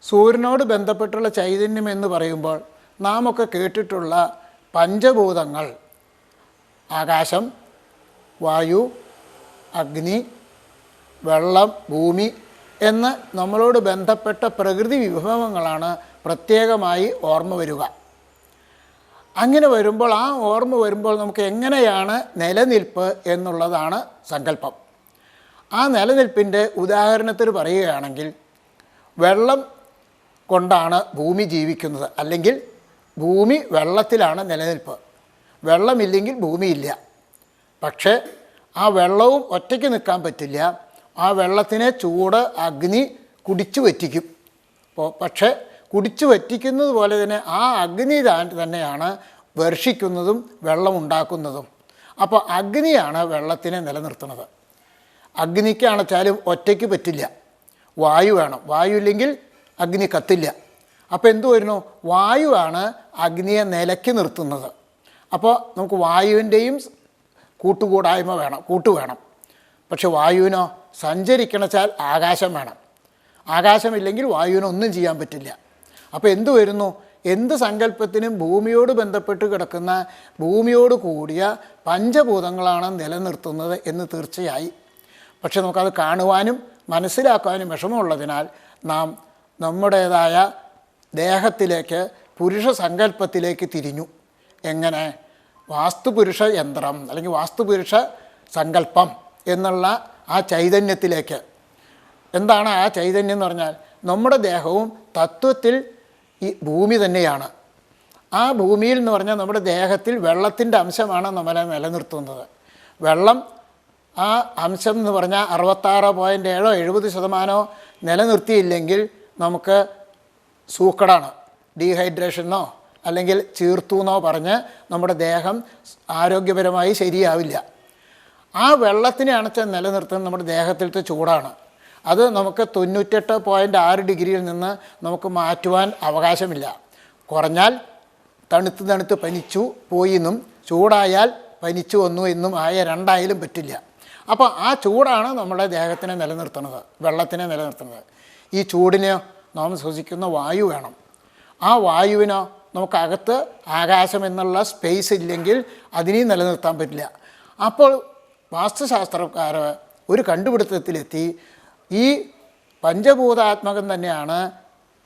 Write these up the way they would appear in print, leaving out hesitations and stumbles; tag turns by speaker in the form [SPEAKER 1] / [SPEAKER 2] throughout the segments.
[SPEAKER 1] സൂര്യനോട് ബന്ധപ്പെട്ടുള്ള ചൈതന്യം എന്ന് പറയുമ്പോൾ നാം ഒക്കെ കേട്ടിട്ടുള്ള പഞ്ചഭൂതങ്ങൾ ആകാശം, വായു, അഗ്നി, വെള്ളം, ഭൂമി എന്ന് നമ്മളോട് ബന്ധപ്പെട്ട പ്രകൃതി വിഭവങ്ങളാണ് പ്രത്യേകമായി ഓർമ്മ വരിക. അങ്ങനെ വരുമ്പോൾ ആ ഓർമ്മ വരുമ്പോൾ നമുക്ക് എങ്ങനെയാണ് നിലനിൽപ്പ് എന്നുള്ളതാണ് സങ്കല്പം. ആ നിലനിൽപ്പിൻ്റെ ഉദാഹരണത്തിന് പറയുകയാണെങ്കിൽ വെള്ളം കൊണ്ടാണ് ഭൂമി ജീവിക്കുന്നത്, അല്ലെങ്കിൽ ഭൂമി വെള്ളത്തിലാണ് നിലനിൽപ്പ്. വെള്ളമില്ലെങ്കിൽ ഭൂമിയില്ല. പക്ഷേ ആ വെള്ളവും ഒറ്റയ്ക്ക് നിൽക്കാൻ പറ്റില്ല. ആ വെള്ളത്തിനെ ചൂട്, അഗ്നി കുടിച്ചു വറ്റിക്കും. പക്ഷേ കുടിച്ചു വറ്റിക്കുന്നത് പോലെ തന്നെ ആ അഗ്നി തന്നെയാണ് വർഷിക്കുന്നതും വെള്ളമുണ്ടാക്കുന്നതും. അപ്പോൾ അഗ്നിയാണ് വെള്ളത്തിനെ നിലനിർത്തുന്നത്. അഗ്നിക്കാണെച്ചാലും ഒറ്റയ്ക്ക് പറ്റില്ല, വായു വേണം. വായു ഇല്ലെങ്കിൽ അഗ്നി കത്തില്ല. അപ്പോൾ എന്തു വരുന്നു? വായുവാണ് അഗ്നിയെ നിലയ്ക്ക് നിർത്തുന്നത്. അപ്പോൾ നമുക്ക് വായുവിൻ്റെയും കൂട്ടുകൂടായ്മ വേണം, വേണം. പക്ഷെ വായുവിനോ സഞ്ചരിക്കണച്ചാൽ ആകാശം വേണം. ആകാശമില്ലെങ്കിൽ വായുവിനൊന്നും ചെയ്യാൻ പറ്റില്ല. അപ്പോൾ എന്തു വരുന്നു? എന്ത് സങ്കല്പത്തിനും ഭൂമിയോട് ബന്ധപ്പെട്ട് കിടക്കുന്ന, ഭൂമിയോട് കൂടിയ പഞ്ചഭൂതങ്ങളാണ് നിലനിർത്തുന്നത് എന്ന് തീർച്ചയായി. പക്ഷെ നമുക്കത് കാണുവാനും മനസ്സിലാക്കാനും വിഷമമുള്ളതിനാൽ നാം നമ്മുടേതായ ദേഹത്തിലേക്ക്, പുരുഷ സങ്കല്പത്തിലേക്ക് തിരിഞ്ഞു. എങ്ങനെ? വാസ്തുപുരുഷ യന്ത്രം അല്ലെങ്കിൽ വാസ്തുപുരുഷ സങ്കല്പം എന്നുള്ള ആ ചൈതന്യത്തിലേക്ക്. എന്താണ് ആ ചൈതന്യം എന്ന് പറഞ്ഞാൽ? നമ്മുടെ ദേഹവും തത്വത്തിൽ ഈ ഭൂമി തന്നെയാണ്. ആ ഭൂമിയിൽ എന്ന് പറഞ്ഞാൽ നമ്മുടെ ദേഹത്തിൽ വെള്ളത്തിൻ്റെ അംശമാണ് നമ്മളെ നിലനിർത്തുന്നത്. വെള്ളം ആ അംശം എന്ന് പറഞ്ഞാൽ 66.7-70% നിലനിർത്തിയില്ലെങ്കിൽ നമുക്ക് സൂക്കടാണ്, ഡീഹൈഡ്രേഷനോ അല്ലെങ്കിൽ ചീർത്തൂന്നോ പറഞ്ഞ് നമ്മുടെ ദേഹം ആരോഗ്യപരമായി ശരിയാവില്ല. ആ വെള്ളത്തിനെ അണച്ച് നിലനിർത്തുന്നത് നമ്മുടെ ദേഹത്തിലത്തെ ചൂടാണ്. അത് നമുക്ക് 98.6 ഡിഗ്രിയിൽ നിന്ന് നമുക്ക് മാറ്റുവാൻ അവകാശമില്ല. കുറഞ്ഞാൽ തണുത്ത് പനിച്ചു പോയി എന്നും ചൂടായാൽ പനിച്ചു വന്നു എന്നും ആയ രണ്ടായാലും പറ്റില്ല. അപ്പോൾ ആ ചൂടാണ് നമ്മുടെ ദേഹത്തിനെ നിലനിർത്തുന്നത്, വെള്ളത്തിനെ നിലനിർത്തുന്നത്. ഈ ചൂടിനെ നാം ശ്വസിക്കുന്ന വായു വേണം. ആ വായുവിനോ നമുക്കകത്ത് ആകാശം എന്നുള്ള സ്പേസ് ഇല്ലെങ്കിൽ അതിനെയും നിലനിർത്താൻ പറ്റില്ല. അപ്പോൾ വാസ്തുശാസ്ത്രക്കാർ ഒരു കണ്ടുപിടുത്തത്തിലെത്തി. ഈ പഞ്ചഭൂതാത്മകം തന്നെയാണ്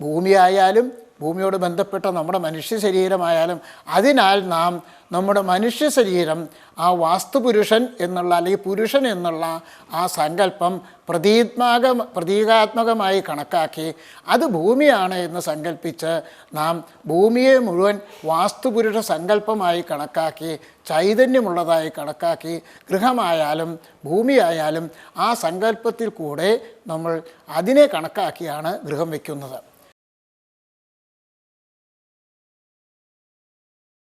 [SPEAKER 1] ഭൂമിയായാലും ഭൂമിയോട് ബന്ധപ്പെട്ട നമ്മുടെ മനുഷ്യ ശരീരമായാലും. അതിനാൽ നാം നമ്മുടെ മനുഷ്യ ശരീരം ആ വാസ്തുപുരുഷൻ എന്നുള്ള അല്ലെങ്കിൽ പുരുഷൻ എന്നുള്ള ആ സങ്കല്പം പ്രതീകാത്മകമായി കണക്കാക്കി അത് ഭൂമിയാണ് എന്ന് സങ്കല്പിച്ച് നാം ഭൂമിയെ മുഴുവൻ വാസ്തുപുരുഷ സങ്കല്പമായി കണക്കാക്കി, ചൈതന്യമുള്ളതായി കണക്കാക്കി, ഗൃഹമായാലും ഭൂമിയായാലും ആ സങ്കല്പത്തിൽ കൂടെ നമ്മൾ അതിനെ കണക്കാക്കിയാണ് ഗൃഹം വയ്ക്കുന്നത്.